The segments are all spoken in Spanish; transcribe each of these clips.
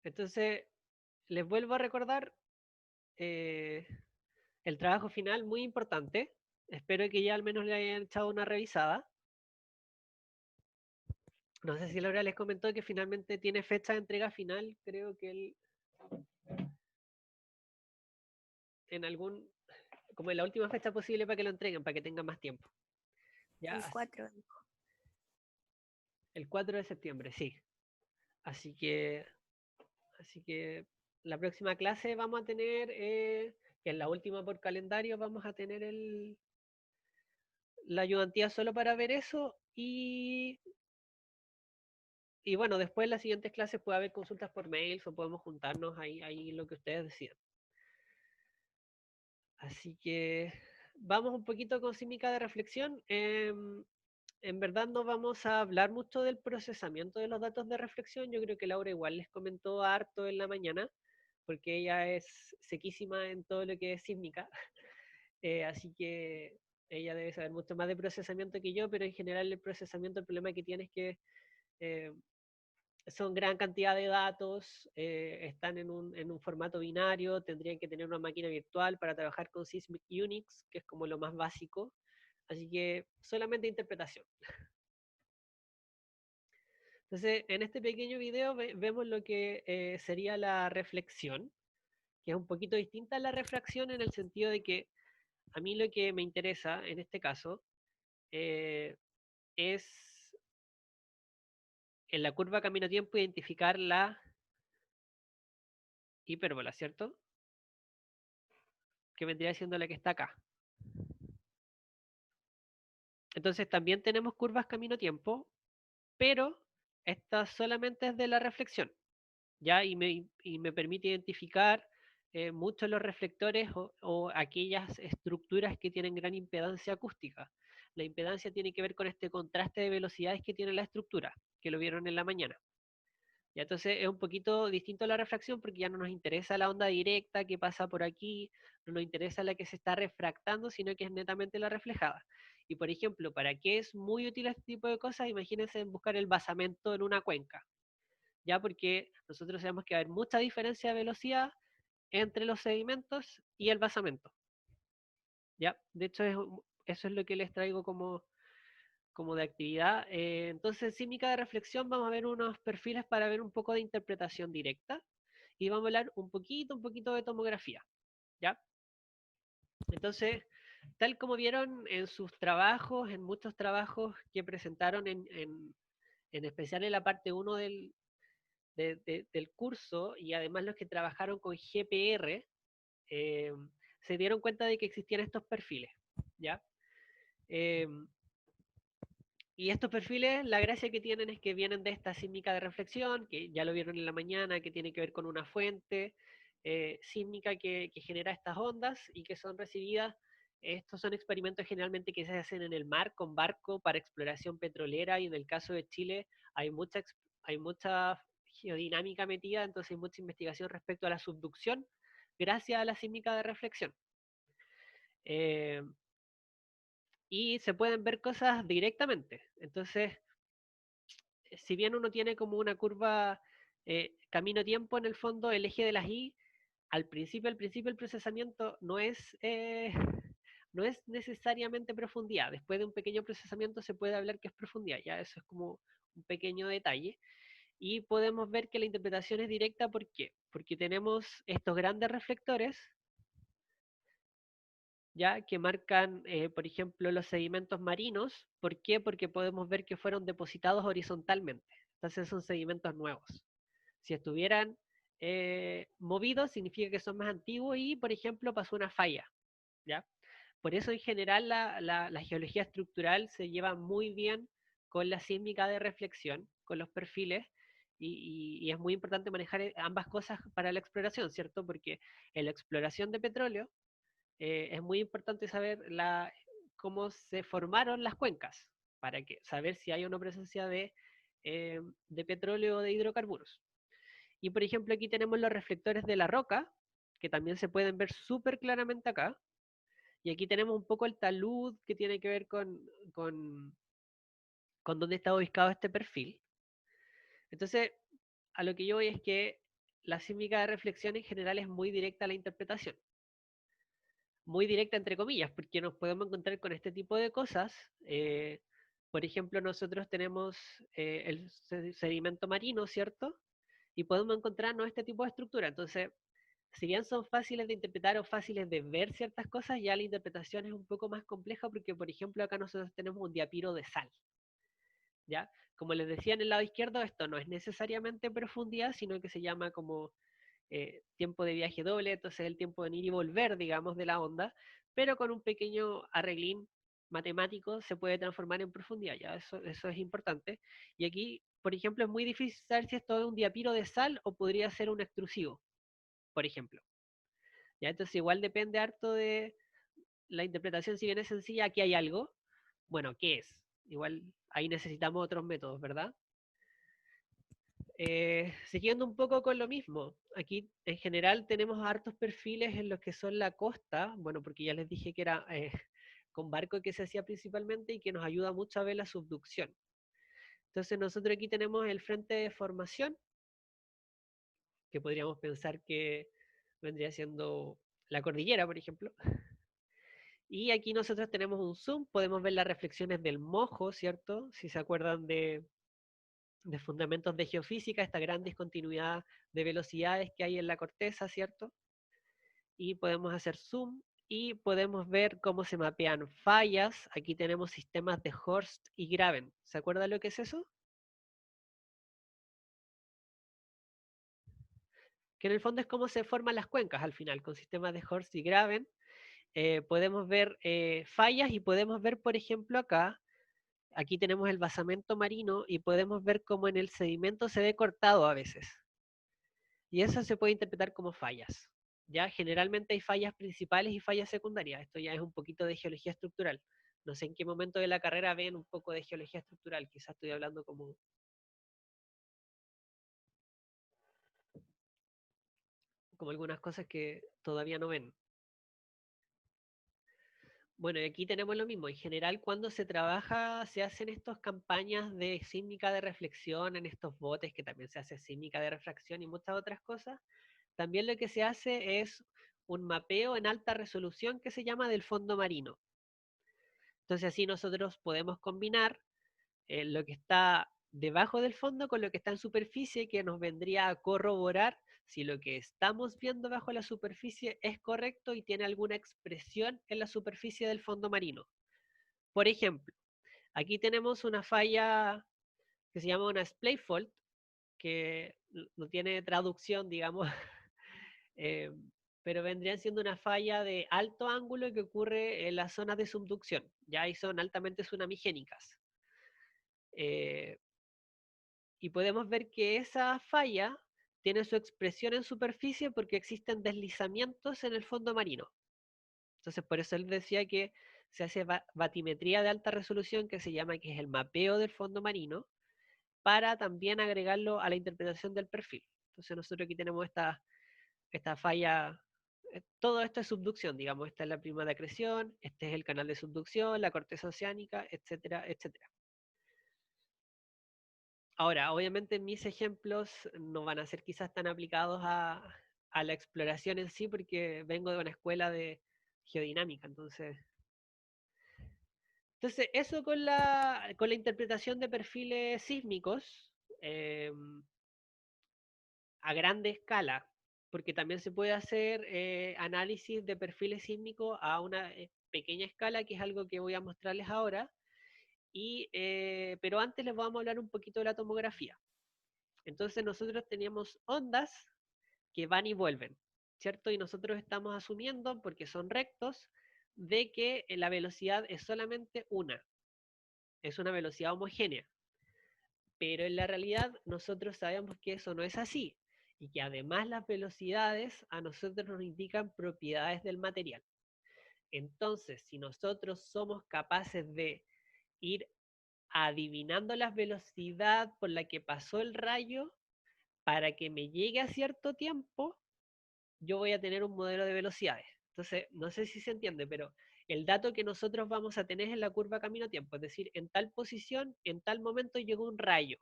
Entonces, les vuelvo a recordar eh, el trabajo final, muy importante. Espero que ya al menos le hayan echado una revisada. No sé si Laura les comentó que finalmente tiene fecha de entrega final, creo que en algún, como en la última fecha posible para que lo entreguen, para que tengan más tiempo. Ya, El 4 dijo. el 4 de septiembre, sí. Así que, así que la próxima clase vamos a tener, que es la última por calendario, vamos a tener la ayudantía solo para ver eso y bueno, después en las siguientes clases puede haber consultas por mails o podemos juntarnos ahí lo que ustedes decidan. Así que vamos un poquito con símica de reflexión. En verdad no vamos a hablar mucho del procesamiento de los datos de reflexión. Yo creo que Laura igual les comentó harto en la mañana, porque ella es sequísima en todo lo que es sísmica. Así que ella debe saber mucho más de procesamiento que yo, pero en general el procesamiento, el problema que tiene es que eh, son gran cantidad de datos, están en un formato binario, tendrían que tener una máquina virtual para trabajar con Sysmic Unix, que es como lo más básico. Así que solamente interpretación. Entonces, en este pequeño video vemos lo que sería la reflexión, que es un poquito distinta a la refracción en el sentido de que a mí lo que me interesa en este caso eh, es en la curva camino-tiempo identificar la hipérbola, ¿cierto? Que vendría siendo la que está acá. Entonces también tenemos curvas camino-tiempo, pero esta solamente es de la reflexión, ¿ya? Y me permite identificar muchos los reflectores o aquellas estructuras que tienen gran impedancia acústica. La impedancia tiene que ver con este contraste de velocidades que tiene la estructura, que lo vieron en la mañana. Y entonces es un poquito distinto a la refracción porque ya no nos interesa la onda directa que pasa por aquí, no nos interesa la que se está refractando, sino que es netamente la reflejada. Y por ejemplo, ¿para qué es muy útil este tipo de cosas? Imagínense en buscar el basamento en una cuenca, ya porque nosotros sabemos que va a haber mucha diferencia de velocidad entre los sedimentos y el basamento, ¿ya? De hecho, eso es lo que les traigo como de actividad. Entonces, en sísmica de reflexión vamos a ver unos perfiles para ver un poco de interpretación directa y vamos a hablar un poquito de tomografía, ¿ya? Entonces, tal como vieron en sus trabajos, en muchos trabajos que presentaron en especial en la parte uno del curso y además los que trabajaron con GPR, eh, se dieron cuenta de que existían estos perfiles, ¿ya? Eh, Y estos perfiles, la gracia que tienen es que vienen de esta sísmica de reflexión, que ya lo vieron en la mañana, que tiene que ver con una fuente sísmica que genera estas ondas y que son recibidas. Estos son experimentos generalmente que se hacen en el mar con barco para exploración petrolera y en el caso de Chile hay mucha geodinámica metida, entonces hay mucha investigación respecto a la subducción gracias a la sísmica de reflexión. Eh, y se pueden ver cosas directamente. Entonces, si bien uno tiene como una curva camino-tiempo en el fondo, el eje de las Y, al principio el procesamiento no es necesariamente profundidad. Después de un pequeño procesamiento se puede hablar que es profundidad, ya eso es como un pequeño detalle. Y podemos ver que la interpretación es directa, ¿por qué? Porque tenemos estos grandes reflectores, ya que marcan, por ejemplo, los sedimentos marinos. ¿Por qué? Porque podemos ver que fueron depositados horizontalmente. Entonces son sedimentos nuevos. Si estuvieran movidos, significa que son más antiguos y, por ejemplo, pasó una falla, ¿ya? Por eso, en general, la geología estructural se lleva muy bien con la sísmica de reflexión, con los perfiles, y es muy importante manejar ambas cosas para la exploración, ¿cierto? Porque en la exploración de petróleo es muy importante saber cómo se formaron las cuencas, para saber si hay una presencia de petróleo o de hidrocarburos. Y por ejemplo, aquí tenemos los reflectores de la roca, que también se pueden ver súper claramente acá. Y aquí tenemos un poco el talud que tiene que ver con, con dónde está ubicado este perfil. Entonces, a lo que yo voy es que la sísmica de reflexión en general es muy directa a la interpretación. Muy directa entre comillas, porque nos podemos encontrar con este tipo de cosas. Por ejemplo, nosotros tenemos el sedimento marino, ¿cierto? Y podemos encontrarnos este tipo de estructura. Entonces, si bien son fáciles de interpretar o fáciles de ver ciertas cosas, ya la interpretación es un poco más compleja porque, por ejemplo, acá nosotros tenemos un diapiro de sal, ¿ya? Como les decía en el lado izquierdo, esto no es necesariamente profundidad, sino que se llama como tiempo de viaje doble, entonces el tiempo de ir y volver, digamos, de la onda, pero con un pequeño arreglín matemático se puede transformar en profundidad, ya eso es importante. Y aquí, por ejemplo, es muy difícil saber si esto es un diapiro de sal o podría ser un extrusivo, por ejemplo. ¿Ya? Entonces igual depende harto de la interpretación, si bien es sencilla, aquí hay algo. Bueno, ¿qué es? Igual ahí necesitamos otros métodos, ¿verdad? Siguiendo un poco con lo mismo, aquí en general tenemos hartos perfiles en los que son la costa, bueno, porque ya les dije que era con barco que se hacía principalmente y que nos ayuda mucho a ver la subducción. Entonces nosotros aquí tenemos el frente de formación, que podríamos pensar que vendría siendo la cordillera, por ejemplo. Y aquí nosotros tenemos un zoom, podemos ver las reflexiones del mojo, ¿cierto? Si se acuerdan de fundamentos de geofísica, esta gran discontinuidad de velocidades que hay en la corteza, ¿cierto? Y podemos hacer zoom y podemos ver cómo se mapean fallas. Aquí tenemos sistemas de Horst y Graben. ¿Se acuerdan lo que es eso? Que en el fondo es cómo se forman las cuencas al final, con sistemas de Horst y Graben. Podemos ver fallas y podemos ver, por ejemplo, acá, aquí tenemos el basamento marino y podemos ver cómo en el sedimento se ve cortado a veces. Y eso se puede interpretar como fallas. Ya generalmente hay fallas principales y fallas secundarias. Esto ya es un poquito de geología estructural. No sé en qué momento de la carrera ven un poco de geología estructural. Quizás estoy hablando como algunas cosas que todavía no ven. Bueno, y aquí tenemos lo mismo. En general, cuando se trabaja, se hacen estas campañas de sísmica de reflexión en estos botes, que también se hace sísmica de refracción y muchas otras cosas. También lo que se hace es un mapeo en alta resolución que se llama del fondo marino. Entonces así nosotros podemos combinar lo que está debajo del fondo con lo que está en superficie, que nos vendría a corroborar si lo que estamos viendo bajo la superficie es correcto y tiene alguna expresión en la superficie del fondo marino. Por ejemplo, aquí tenemos una falla que se llama una splay fault, que no tiene traducción, digamos, eh, pero vendrían siendo una falla de alto ángulo que ocurre en las zonas de subducción, ya ahí son altamente tsunamigénicas. Eh, y podemos ver que esa falla tiene su expresión en superficie porque existen deslizamientos en el fondo marino. Entonces, por eso él decía que se hace batimetría de alta resolución, que se llama, que es el mapeo del fondo marino, para también agregarlo a la interpretación del perfil. Entonces, nosotros aquí tenemos esta falla, todo esto es subducción, digamos, esta es la prima de acreción, este es el canal de subducción, la corteza oceánica, etcétera, etcétera. Ahora, obviamente mis ejemplos no van a ser quizás tan aplicados a la exploración en sí, porque vengo de una escuela de geodinámica, entonces eso con la interpretación de perfiles sísmicos eh, a grande escala, porque también se puede hacer análisis de perfiles sísmicos a una pequeña escala, que es algo que voy a mostrarles ahora, pero antes les vamos a hablar un poquito de la tomografía. Entonces nosotros teníamos ondas que van y vuelven, ¿cierto? Y nosotros estamos asumiendo, porque son rectos, de que la velocidad es solamente una, es una velocidad homogénea. Pero en la realidad nosotros sabemos que eso no es así y que además las velocidades a nosotros nos indican propiedades del material. Entonces, si nosotros somos capaces de ir adivinando la velocidad por la que pasó el rayo para que me llegue a cierto tiempo, yo voy a tener un modelo de velocidades. Entonces, no sé si se entiende, pero el dato que nosotros vamos a tener es la curva camino-tiempo, es decir, en tal posición, en tal momento llegó un rayo.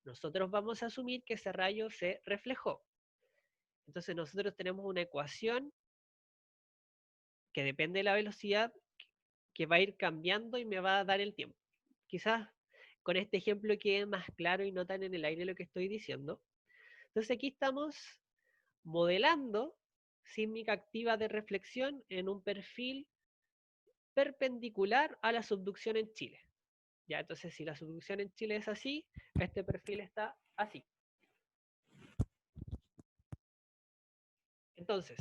Nosotros vamos a asumir que ese rayo se reflejó. Entonces nosotros tenemos una ecuación que depende de la velocidad que va a ir cambiando y me va a dar el tiempo. Quizás con este ejemplo quede más claro y no tan en el aire lo que estoy diciendo. Entonces aquí estamos modelando sísmica activa de reflexión en un perfil perpendicular a la subducción en Chile. Ya, entonces si la subducción en Chile es así, este perfil está así. Entonces,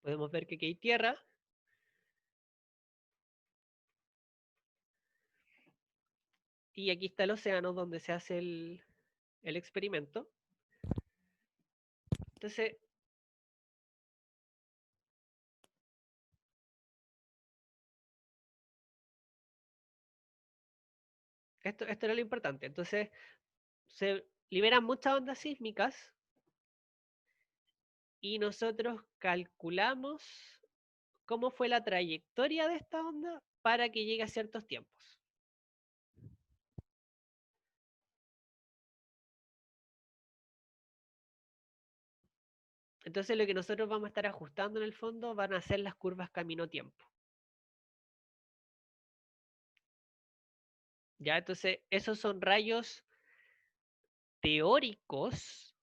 podemos ver que aquí hay tierra. Y aquí está el océano donde se hace el experimento. Entonces, esto era lo importante. Entonces, se liberan muchas ondas sísmicas y nosotros calculamos cómo fue la trayectoria de esta onda para que llegue a ciertos tiempos. Entonces lo que nosotros vamos a estar ajustando en el fondo van a ser las curvas camino-tiempo. ¿Ya? Entonces esos son rayos teóricos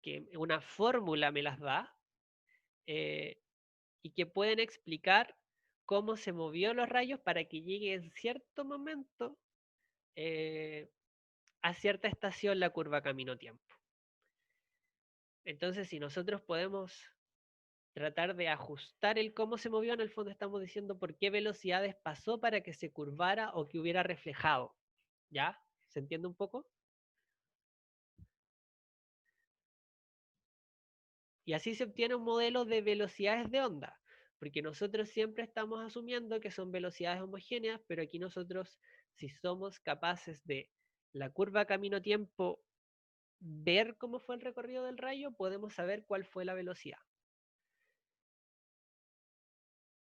que una fórmula me las da eh, y que pueden explicar cómo se movió los rayos para que llegue en cierto momento eh, a cierta estación la curva camino-tiempo. Entonces, si nosotros podemos tratar de ajustar el cómo se movió, en el fondo estamos diciendo por qué velocidades pasó para que se curvara o que hubiera reflejado. ¿Ya? ¿Se entiende un poco? Y así se obtiene un modelo de velocidades de onda, porque nosotros siempre estamos asumiendo que son velocidades homogéneas, pero aquí nosotros, si somos capaces de la curva camino-tiempo, ver cómo fue el recorrido del rayo, podemos saber cuál fue la velocidad.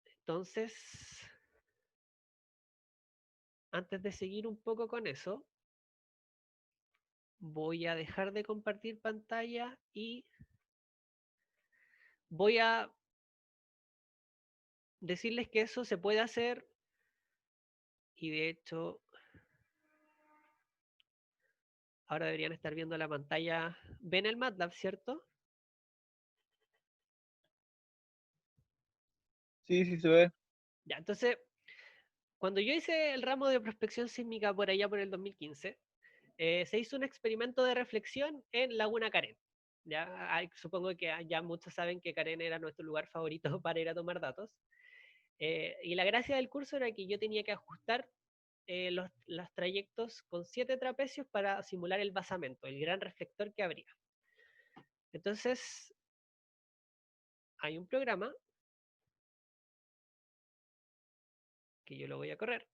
Entonces, antes de seguir un poco con eso, voy a dejar de compartir pantalla y voy a decirles que eso se puede hacer y de hecho ahora deberían estar viendo la pantalla. ¿Ven el MATLAB, cierto? Sí, sí se ve. Ya, entonces, cuando yo hice el ramo de prospección sísmica por allá por el 2015, se hizo un experimento de reflexión en Laguna Carén. Ya, supongo que ya muchos saben que Carén era nuestro lugar favorito para ir a tomar datos. Y la gracia del curso era que yo tenía que ajustar los trayectos con 7 trapecios para simular el basamento, el gran reflector que habría. Entonces, hay un programa que yo lo voy a correr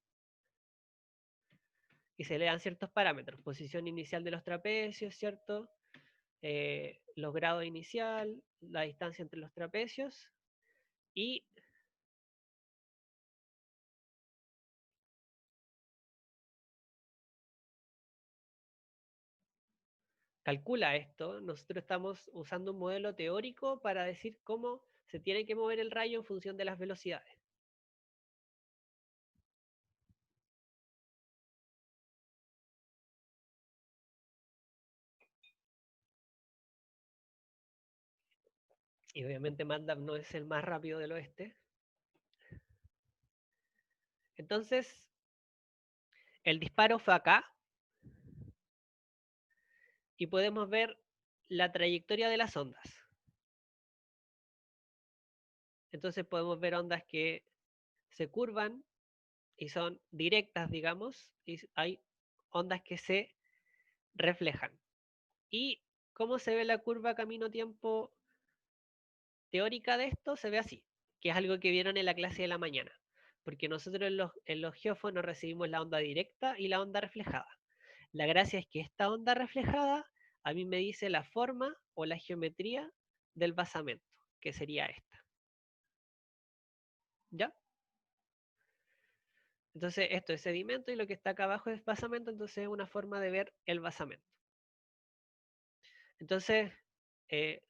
y se le dan ciertos parámetros, posición inicial de los trapecios, ¿cierto? Los grados inicial, la distancia entre los trapecios y calcula esto. Nosotros estamos usando un modelo teórico para decir cómo se tiene que mover el rayo en función de las velocidades. Y obviamente MATLAB no es el más rápido del oeste. Entonces, el disparo fue acá y podemos ver la trayectoria de las ondas. Entonces podemos ver ondas que se curvan y son directas, digamos, y hay ondas que se reflejan. ¿Y cómo se ve la curva camino-tiempo teórica de esto? Se ve así, que es algo que vieron en la clase de la mañana, porque nosotros en los geófonos recibimos la onda directa y la onda reflejada. La gracia es que esta onda reflejada a mí me dice la forma o la geometría del basamento, que sería esta. ¿Ya? Entonces esto es sedimento y lo que está acá abajo es basamento, entonces es una forma de ver el basamento. Entonces, eh,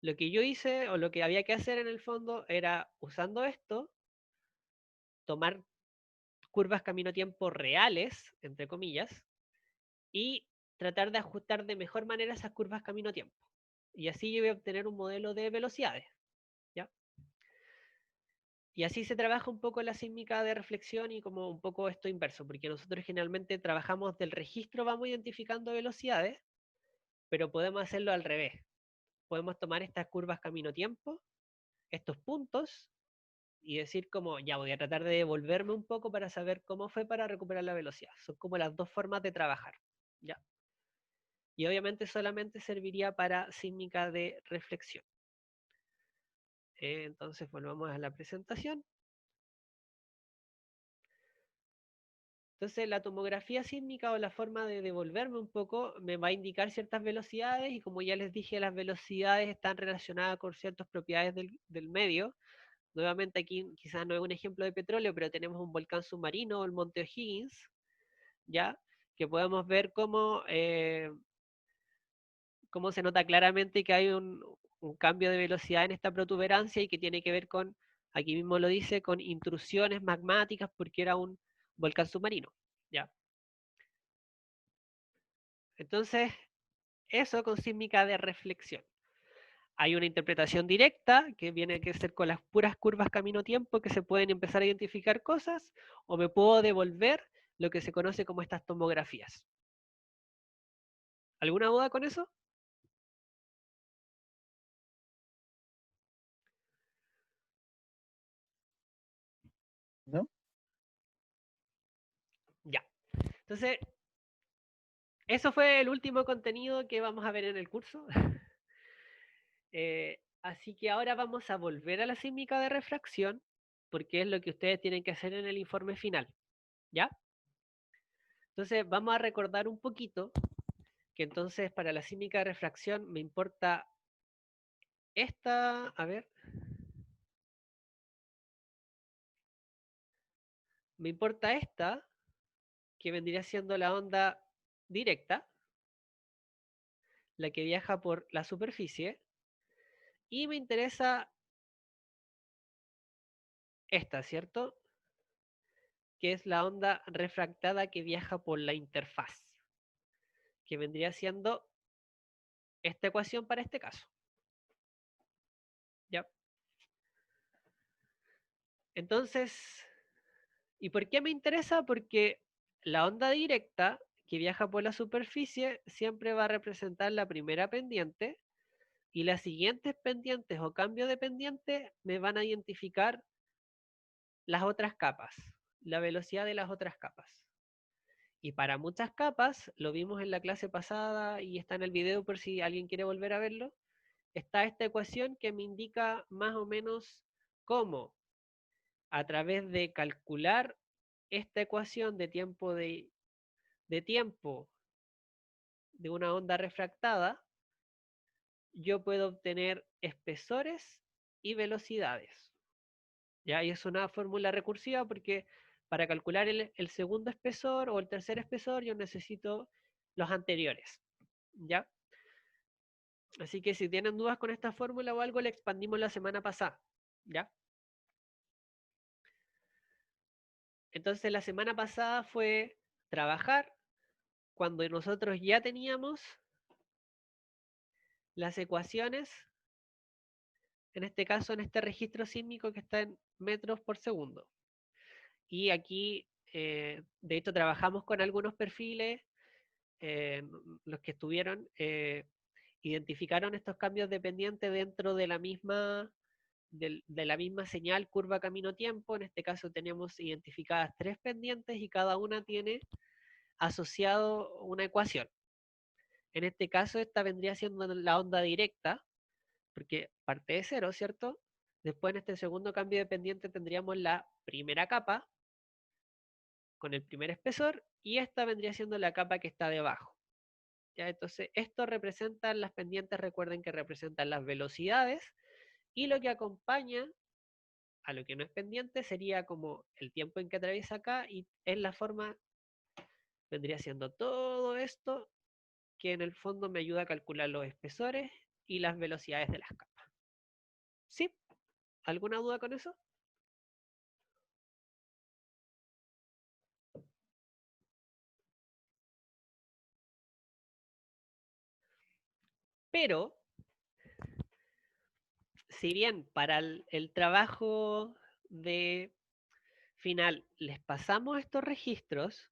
lo que yo hice o lo que había que hacer en el fondo era, usando esto, tomar curvas camino-tiempo reales, entre comillas, y tratar de ajustar de mejor manera esas curvas camino-tiempo. Y así yo voy a obtener un modelo de velocidades, ¿ya? Y así se trabaja un poco la sísmica de reflexión y como un poco esto inverso, porque nosotros generalmente trabajamos del registro, vamos identificando velocidades, pero podemos hacerlo al revés. Podemos tomar estas curvas camino-tiempo, estos puntos, y decir como, ya voy a tratar de devolverme un poco para saber cómo fue para recuperar la velocidad. Son como las dos formas de trabajar, ¿ya? Y obviamente solamente serviría para sísmica de reflexión. Entonces volvamos a la presentación. Entonces la tomografía sísmica o la forma de devolverme un poco me va a indicar ciertas velocidades y como ya les dije, las velocidades están relacionadas con ciertas propiedades del medio. Nuevamente aquí quizás no es un ejemplo de petróleo, pero tenemos un volcán submarino, el Monte O'Higgins, ¿ya? Que podemos ver cómo se nota claramente que hay un cambio de velocidad en esta protuberancia y que tiene que ver con, aquí mismo lo dice, con intrusiones magmáticas porque era un volcán submarino, ¿ya? Entonces, eso con sísmica de reflexión. Hay una interpretación directa que viene a ser con las puras curvas camino-tiempo que se pueden empezar a identificar cosas, o me puedo devolver lo que se conoce como estas tomografías. ¿Alguna duda con eso? ¿No? Ya. Entonces, eso fue el último contenido que vamos a ver en el curso. Así que ahora vamos a volver a la sísmica de refracción, porque es lo que ustedes tienen que hacer en el informe final. ¿Ya? Entonces, vamos a recordar un poquito que entonces para la sísmica de refracción me importa esta, a ver, me importa esta, que vendría siendo la onda directa, la que viaja por la superficie, y me interesa esta, ¿cierto? Que es la onda refractada que viaja por la interfaz, que vendría siendo esta ecuación para este caso. ¿Ya? Entonces, ¿y por qué me interesa? Porque la onda directa que viaja por la superficie siempre va a representar la primera pendiente y las siguientes pendientes o cambio de pendiente me van a identificar las otras capas, la velocidad de las otras capas. Y para muchas capas, lo vimos en la clase pasada y está en el video por si alguien quiere volver a verlo, está esta ecuación que me indica más o menos cómo, a través de calcular esta ecuación de tiempo de una onda refractada, yo puedo obtener espesores y velocidades. ¿Ya? Y es una fórmula recursiva porque para calcular el segundo espesor o el tercer espesor yo necesito los anteriores. ¿Ya? Así que si tienen dudas con esta fórmula o algo, la expandimos la semana pasada. ¿Ya? Entonces la semana pasada fue trabajar cuando nosotros ya teníamos las ecuaciones, en este caso en este registro sísmico que está en metros por segundo. Y aquí, de hecho, trabajamos con algunos perfiles, los que estuvieron, identificaron estos cambios de pendiente dentro de la misma señal curva camino-tiempo. En este caso tenemos identificadas 3 pendientes y cada una tiene asociado una ecuación. En este caso, esta vendría siendo la onda directa, porque parte de cero, ¿cierto? Después en este segundo cambio de pendiente tendríamos la primera capa con el primer espesor y esta vendría siendo la capa que está debajo. ¿Ya? Entonces, esto representa las pendientes, recuerden que representan las velocidades y lo que acompaña a lo que no es pendiente sería como el tiempo en que atraviesa acá y en la forma vendría siendo todo esto que en el fondo me ayuda a calcular los espesores y las velocidades de las capas. ¿Sí? ¿Alguna duda con eso? Pero, si bien para el trabajo de final les pasamos estos registros,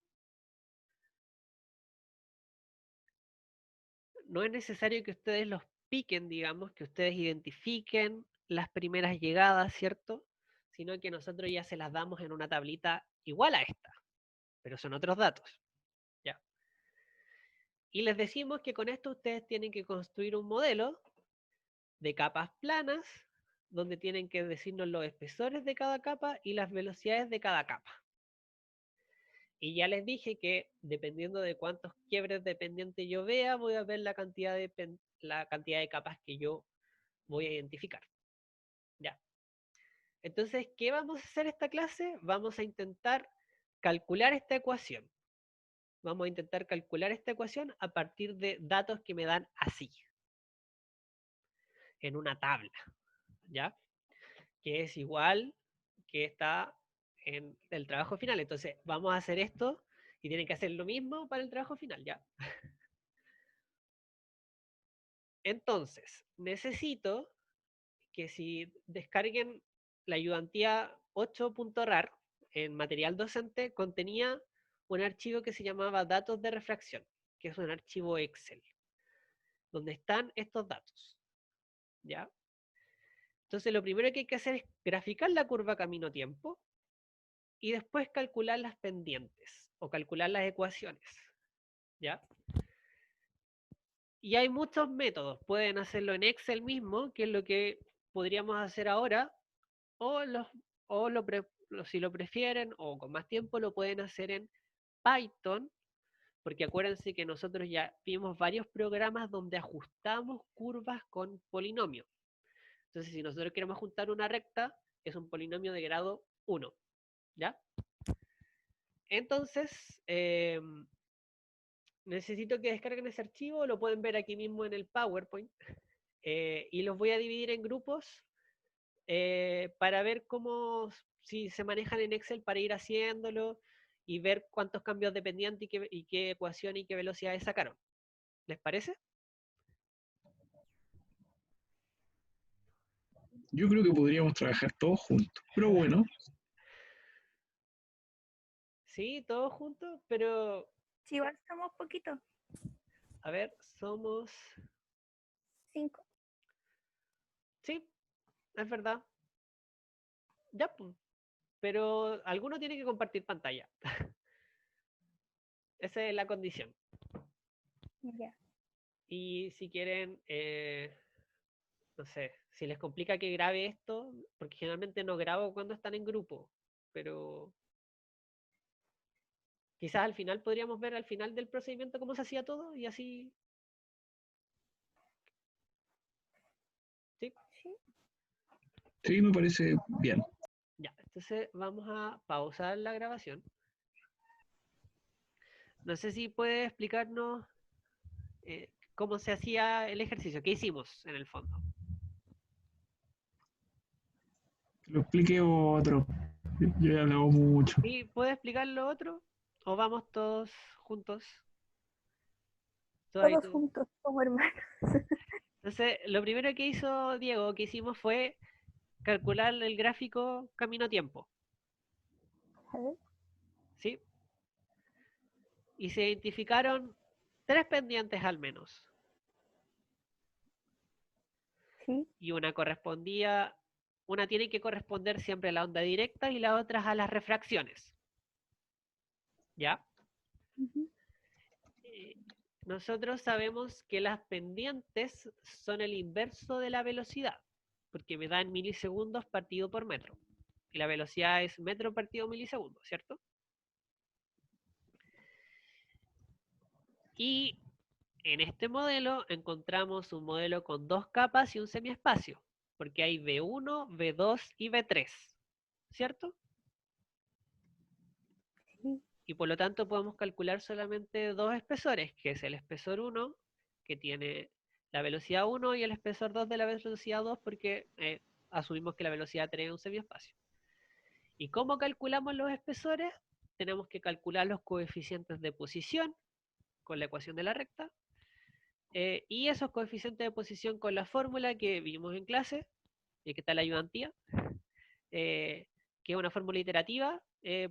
no es necesario que ustedes los piquen, digamos, que ustedes identifiquen las primeras llegadas, ¿cierto? Sino que nosotros ya se las damos en una tablita igual a esta, pero son otros datos, ¿ya? Y les decimos que con esto ustedes tienen que construir un modelo de capas planas, donde tienen que decirnos los espesores de cada capa y las velocidades de cada capa. Y ya les dije que dependiendo de cuántos quiebres dependientes yo vea, voy a ver la cantidad de capas que yo voy a identificar. Ya. Entonces, ¿qué vamos a hacer esta clase? Vamos a intentar calcular esta ecuación. Vamos a intentar calcular esta ecuación a partir de datos que me dan así, en una tabla, ¿ya? Que es igual que está en el trabajo final. Entonces, vamos a hacer esto y tienen que hacer lo mismo para el trabajo final, ¿ya? Entonces, necesito que si descarguen la ayudantía 8.rar en material docente, contenía un archivo que se llamaba datos de refracción, que es un archivo Excel, donde están estos datos, ¿ya? Entonces, lo primero que hay que hacer es graficar la curva camino-tiempo y después calcular las pendientes o calcular las ecuaciones, ¿ya? Y hay muchos métodos. Pueden hacerlo en Excel mismo, que es lo que podríamos hacer ahora, o, los, o si lo prefieren o con más tiempo lo pueden hacer en Python, porque acuérdense que nosotros ya vimos varios programas donde ajustamos curvas con polinomios. Entonces, si nosotros queremos juntar una recta, es un polinomio de grado 1, ¿ya? Entonces, necesito que descarguen ese archivo, lo pueden ver aquí mismo en el PowerPoint, y los voy a dividir en grupos para ver cómo, si se manejan en Excel para ir haciéndolo y ver cuántos cambios dependientes y qué ecuación y qué velocidades sacaron. ¿Les parece? Yo creo que podríamos trabajar todos juntos. Pero bueno, Sí, todos juntos, pero Sí, igual somos poquitos, a ver, somos... 5. Sí, es verdad. Ya, pues. Pero alguno tiene que compartir pantalla. Esa es la condición. Ya. Y si quieren, no sé, si les complica que grabe esto, porque generalmente no grabo cuando están en grupo, pero quizás al final podríamos ver al final del procedimiento cómo se hacía todo y así, ¿sí? Sí. sí, me parece bien. Ya, entonces vamos a pausar la grabación. No sé si puede explicarnos cómo se hacía el ejercicio, qué hicimos en el fondo. Lo expliqué otro. Yo he hablado mucho. ¿Sí? ¿Puede explicar lo otro? ¿O vamos todos juntos? Todas y Todos todos. juntos como hermanos. Entonces, lo primero que hizo Diego, que hicimos fue calcular el gráfico camino-tiempo, A ver. ¿sí? Y se identificaron 3 pendientes al menos. Sí. Y una tiene que corresponder siempre a la onda directa y la otra a las refracciones, ¿ya? Ujú. Eh, Nosotros sabemos que las pendientes son el inverso de la velocidad, porque me dan milisegundos partido por metro. Y la velocidad es metro partido milisegundo, ¿cierto? Y en este modelo encontramos un modelo con 2 capas y un semiespacio, porque hay V1, V2 y V3, ¿cierto? Sí. Y por lo tanto podemos calcular solamente 2 espesores, que es el espesor 1, que tiene la velocidad 1 y el espesor 2 de la velocidad 2 porque asumimos que la velocidad 3 es un semiespacio. ¿Y cómo calculamos los espesores? Tenemos que calcular los coeficientes de posición con la ecuación de la recta y esos coeficientes de posición con la fórmula que vimos en clase y que está la ayudantía, que es una fórmula iterativa,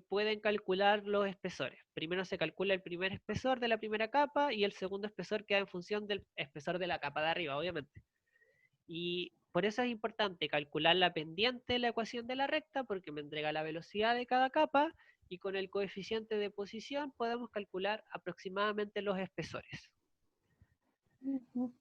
pueden calcular los espesores. Primero se calcula el primer espesor de la primera capa y el segundo espesor queda en función del espesor de la capa de arriba, obviamente. Y por eso es importante calcular la pendiente de la ecuación de la recta, porque me entrega la velocidad de cada capa, y con el coeficiente de posición podemos calcular aproximadamente los espesores. Ujú.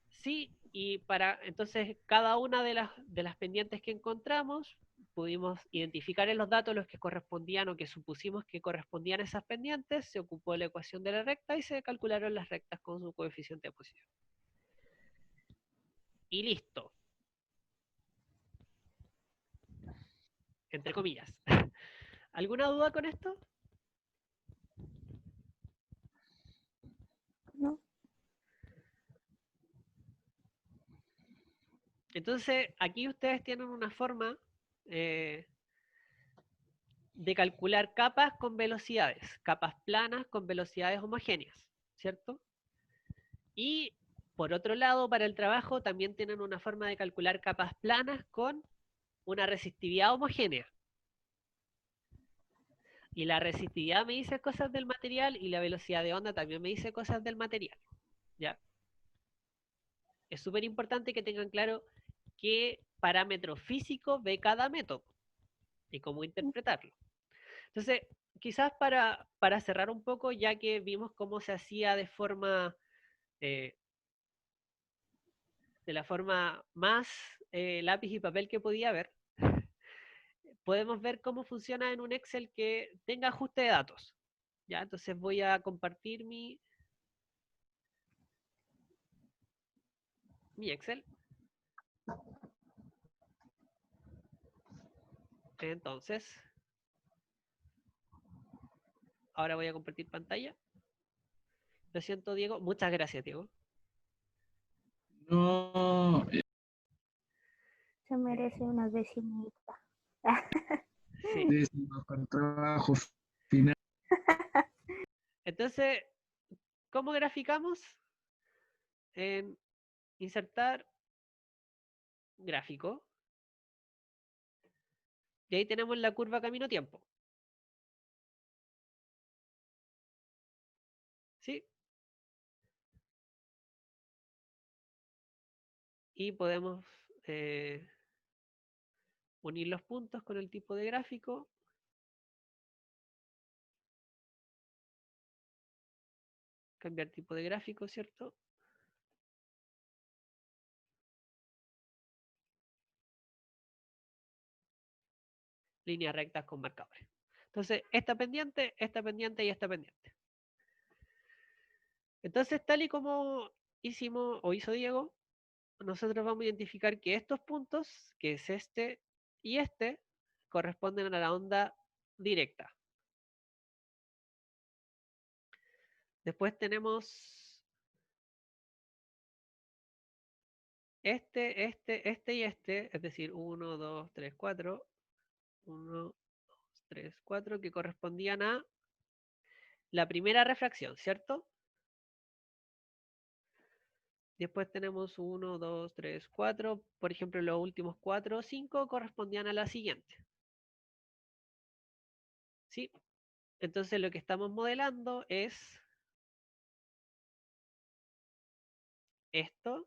Sí, y para entonces cada una de las pendientes que encontramos, pudimos identificar en los datos los que correspondían o que supusimos que correspondían a esas pendientes, se ocupó la ecuación de la recta y se calcularon las rectas con su coeficiente de posición. Y listo. Entre comillas. ¿Alguna duda con esto? No. Entonces, aquí ustedes tienen una forma de calcular capas con velocidades, capas planas con velocidades homogéneas, ¿cierto? Y por otro lado, para el trabajo también tienen una forma de calcular capas planas con una resistividad homogénea. Y la resistividad me dice cosas del material y la velocidad de onda también me dice cosas del material. ¿Ya? Es súper importante que tengan claro qué parámetro físico ve cada método y cómo interpretarlo. Entonces, quizás para cerrar un poco, ya que vimos cómo se hacía de la forma más lápiz y papel que podía haber, podemos ver cómo funciona en un Excel que tenga ajuste de datos. ¿Ya? Entonces voy a compartir mi Excel. Entonces, ahora voy a compartir pantalla. Lo siento, Diego. Muchas gracias, Diego. No, Se merece una vecinita. Sí. décimo con trabajo final. Entonces, ¿cómo graficamos? En insertar gráfico. Y ahí tenemos la curva camino-tiempo. ¿Sí? Y podemos unir los puntos con el tipo de gráfico. Cambiar tipo de gráfico, ¿cierto? Líneas rectas con marcadores. Entonces, esta pendiente y esta pendiente. Entonces, tal y como hicimos o hizo Diego, nosotros vamos a identificar que estos puntos, que es este y este, corresponden a la onda directa. Después tenemos este y este, es decir, 1, 2, 3, 4, 1, 2, 3, 4, que correspondían a la primera refracción, ¿cierto? Después tenemos 1, 2, 3, 4. Por ejemplo, los últimos 4 o 5 correspondían a la siguiente. ¿Sí? Entonces lo que estamos modelando es esto.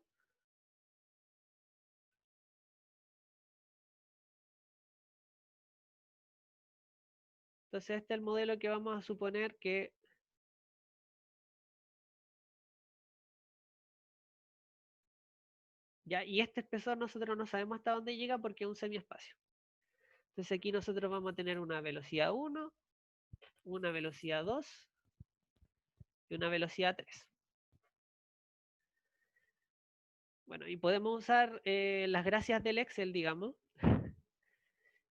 Entonces este es el modelo que vamos a suponer que ya, y este espesor nosotros no sabemos hasta dónde llega porque es un semiespacio. Entonces aquí nosotros vamos a tener una velocidad 1, una velocidad 2 y una velocidad 3. Bueno, y podemos usar las gracias del Excel, digamos,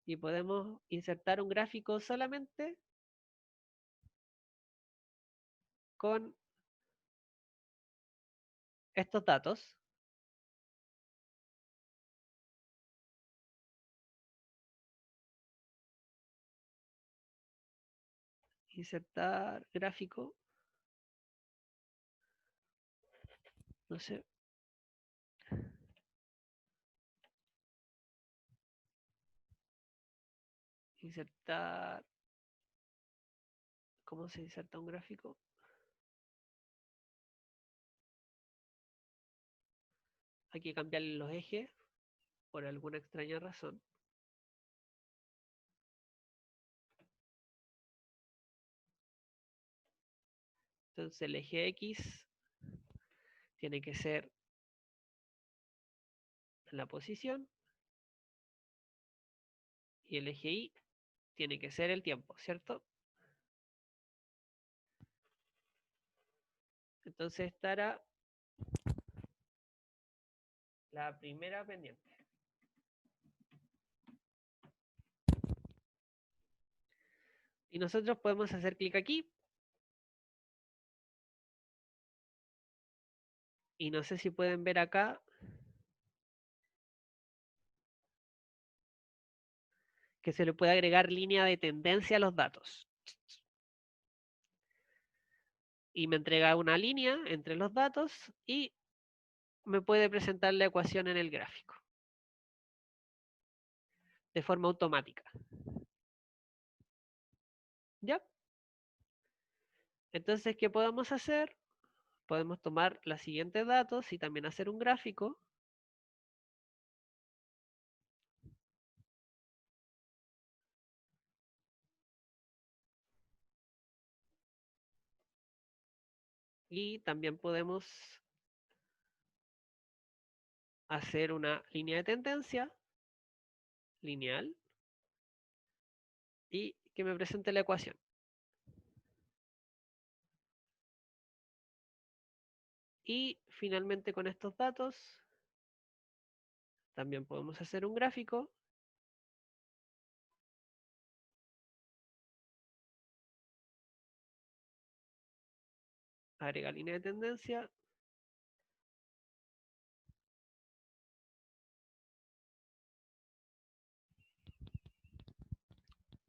y podemos insertar un gráfico solamente con estos datos. Insertar gráfico. No sé. Insertar. ¿Cómo se inserta un gráfico? Hay que cambiarle los ejes por alguna extraña razón. Entonces el eje X tiene que ser la posición y el eje Y tiene que ser el tiempo, ¿cierto? Entonces estará la primera pendiente. Y nosotros podemos hacer clic aquí. Y no sé si pueden ver acá. Que se le puede agregar línea de tendencia a los datos. Y me entrega una línea entre los datos y me puede presentar la ecuación en el gráfico. De forma automática. ¿Ya? Entonces, ¿qué podemos hacer? Podemos tomar los siguientes datos y también hacer un gráfico. Y también podemos hacer una línea de tendencia lineal y que me presente la ecuación. Y finalmente con estos datos también podemos hacer un gráfico. Agrega línea de tendencia.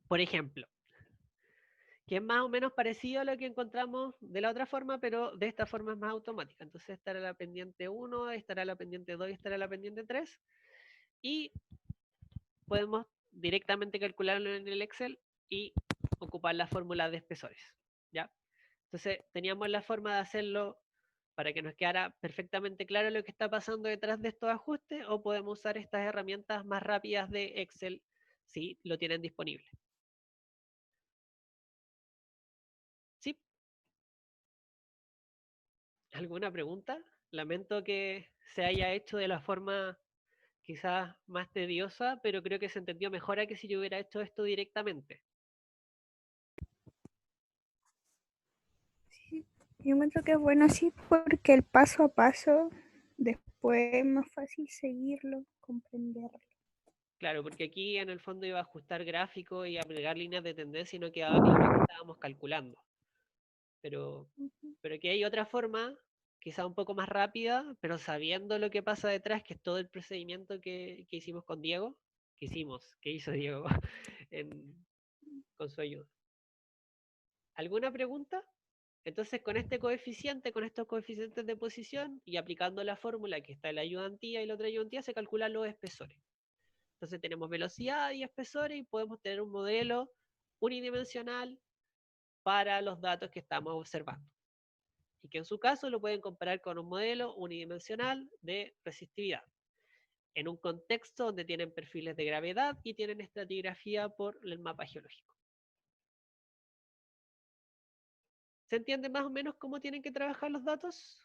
Por ejemplo, que es más o menos parecido a lo que encontramos de la otra forma, pero de esta forma es más automática. Entonces estará la pendiente 1, estará la pendiente 2 y estará la pendiente 3. Y podemos directamente calcularlo en el Excel y ocupar la fórmula de espesores. ¿Ya? Entonces teníamos la forma de hacerlo para que nos quedara perfectamente claro lo que está pasando detrás de estos ajustes, o podemos usar estas herramientas más rápidas de Excel si lo tienen disponible. ¿Sí? ¿Alguna pregunta? Lamento que se haya hecho de la forma quizás más tediosa, pero creo que se entendió mejor a que si yo hubiera hecho esto directamente. Sí, yo encuentro que es bueno así porque el paso a paso después es más fácil seguirlo, comprenderlo. Claro, porque aquí en el fondo iba a ajustar gráficos y agregar líneas de tendencia y no quedaba claro que estábamos calculando. Pero aquí hay otra forma, quizá un poco más rápida, pero sabiendo lo que pasa detrás, que es todo el procedimiento que hicimos con Diego, que hizo Diego con su ayuda. ¿Alguna pregunta? Entonces, con este coeficiente, con estos coeficientes de posición y aplicando la fórmula que está en la ayudantía y la otra ayudantía, se calculan los espesores. Entonces tenemos velocidad y espesores y podemos tener un modelo unidimensional para los datos que estamos observando. Y que en su caso lo pueden comparar con un modelo unidimensional de resistividad, en un contexto donde tienen perfiles de gravedad y tienen estratigrafía por el mapa geológico. ¿Se entiende más o menos cómo tienen que trabajar los datos?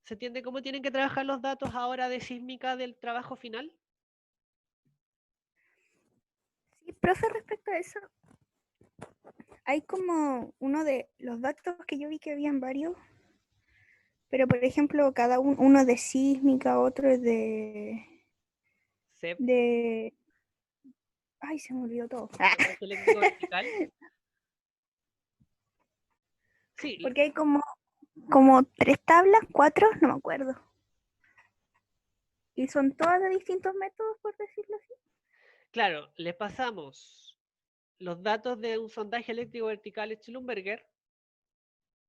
¿Se entiende cómo tienen que trabajar los datos ahora de sísmica del trabajo final? Sí, profe, respecto a eso, hay como uno de los datos que yo vi que habían varios, pero por ejemplo, cada uno de sísmica, otro es CEP, de... Ay, se me olvidó todo. contexto eléctrico vertical. Sí, Porque hay como 3 tablas, 4, no me acuerdo. Y son todas de distintos métodos, por decirlo así. claro, les pasamos los datos de un sondaje eléctrico vertical de Schlumberger,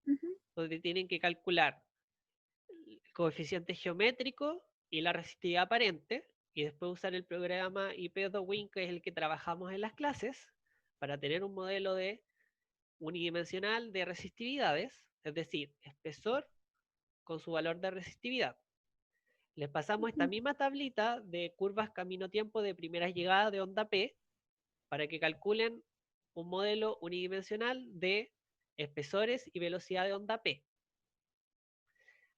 Ujú. donde tienen que calcular el coeficiente geométrico y la resistividad aparente, y después usar el programa IP2Win, que es el que trabajamos en las clases, para tener un modelo de unidimensional de resistividades, es decir, espesor con su valor de resistividad. Les pasamos esta misma tablita de curvas camino-tiempo de primera llegada de onda P para que calculen un modelo unidimensional de espesores y velocidad de onda P.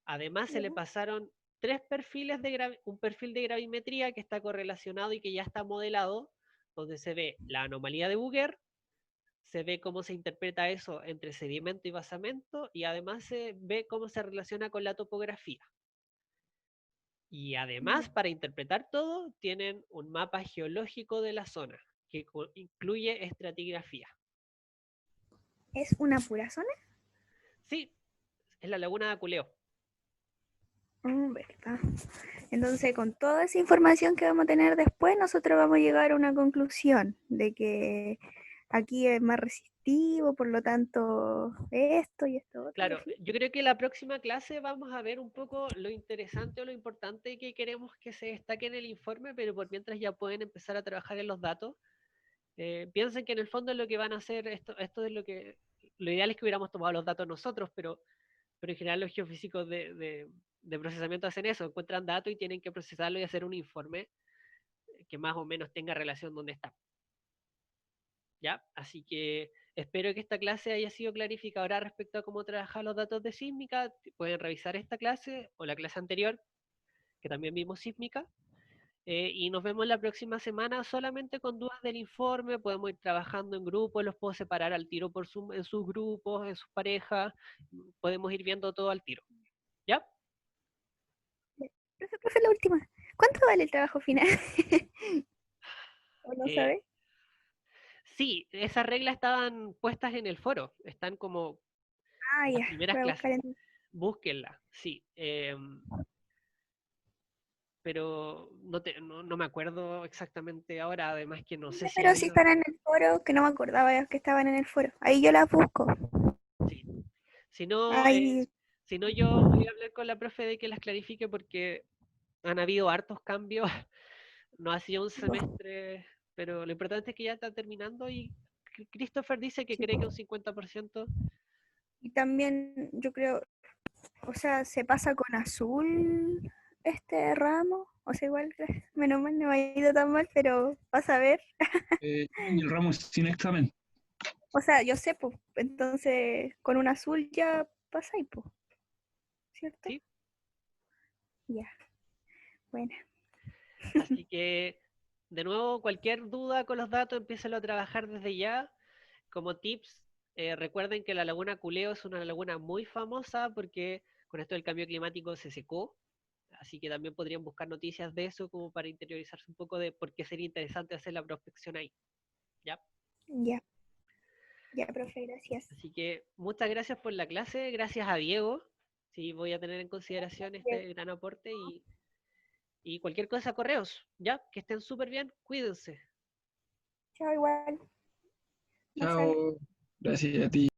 Además, se le Ya. pasaron un perfil de gravimetría que está correlacionado y que ya está modelado, donde se ve la anomalía de Bugger, se ve cómo se interpreta eso entre sedimento y basamento, y además se ve cómo se relaciona con la topografía. Y además, Ya. para interpretar todo, tienen un mapa geológico de la zona, que incluye estratigrafía. ¿Es una pura zona? Sí, es la laguna de Aculeo. Verdad. Entonces, con toda esa información que vamos a tener después, nosotros vamos a llegar a una conclusión de que aquí es más resistivo, por lo tanto, esto y esto otro, y Claro, así. yo creo que la próxima clase vamos a ver un poco lo interesante o lo importante que queremos que se destaque en el informe, pero por mientras ya pueden empezar a trabajar en los datos. Piensen que en el fondo lo que van a hacer, esto es lo ideal es que hubiéramos tomado los datos nosotros, pero en general los geofísicos de procesamiento hacen eso, encuentran datos y tienen que procesarlo y hacer un informe que más o menos tenga relación donde está. ¿Ya? Así que espero que esta clase haya sido clarificadora respecto a cómo trabajar los datos de sísmica. Pueden revisar esta clase o la clase anterior, que también vimos sísmica. Y nos vemos la próxima semana solamente con dudas del informe. Podemos ir trabajando en grupos, los puedo separar al tiro en sus grupos, en sus parejas. Podemos ir viendo todo al tiro. ¿Ya? Profe, la última. ¿Cuánto vale el trabajo final? ¿O no Eh, sabe? sí, esas reglas estaban puestas en el foro. Están como Ah, las ya. primeras Voy a buscar clases. en... Búsquenla, sí. Pero no me acuerdo exactamente ahora, además que no sé si Pero si había... están en el foro, que no me acordaba que estaban en el foro. Ahí yo las busco. Sí. Si no, Ahí, si no, yo voy a hablar con la profe de que las clarifique porque han habido hartos cambios, no ha sido un semestre, pero lo importante es que ya está terminando y Christopher dice que sí. cree que un 50%. Y también yo creo, o sea, se pasa con azul este ramo. O sea, igual, menos mal no me ha ido tan mal, pero vas a ver. Y el ramo es sin examen. O sea, yo sé, pues, entonces con un azul ya pasáis, pues, ¿cierto? ¿Sí? Ya, bueno. Así que, de nuevo, cualquier duda con los datos, empiécenlo a trabajar desde ya. Como tips, recuerden que la laguna Culeo es una laguna muy famosa porque con esto del cambio climático se secó, así que también podrían buscar noticias de eso como para interiorizarse un poco de por qué sería interesante hacer la prospección ahí, ¿ya? Ya, ya, profe, gracias. Así que muchas gracias por la clase, gracias a Diego, sí, voy a tener en consideración este gran aporte y cualquier cosa, correos, ¿ya? Que estén súper bien, cuídense. Chao, igual. Marcelo. Chao. Gracias a ti.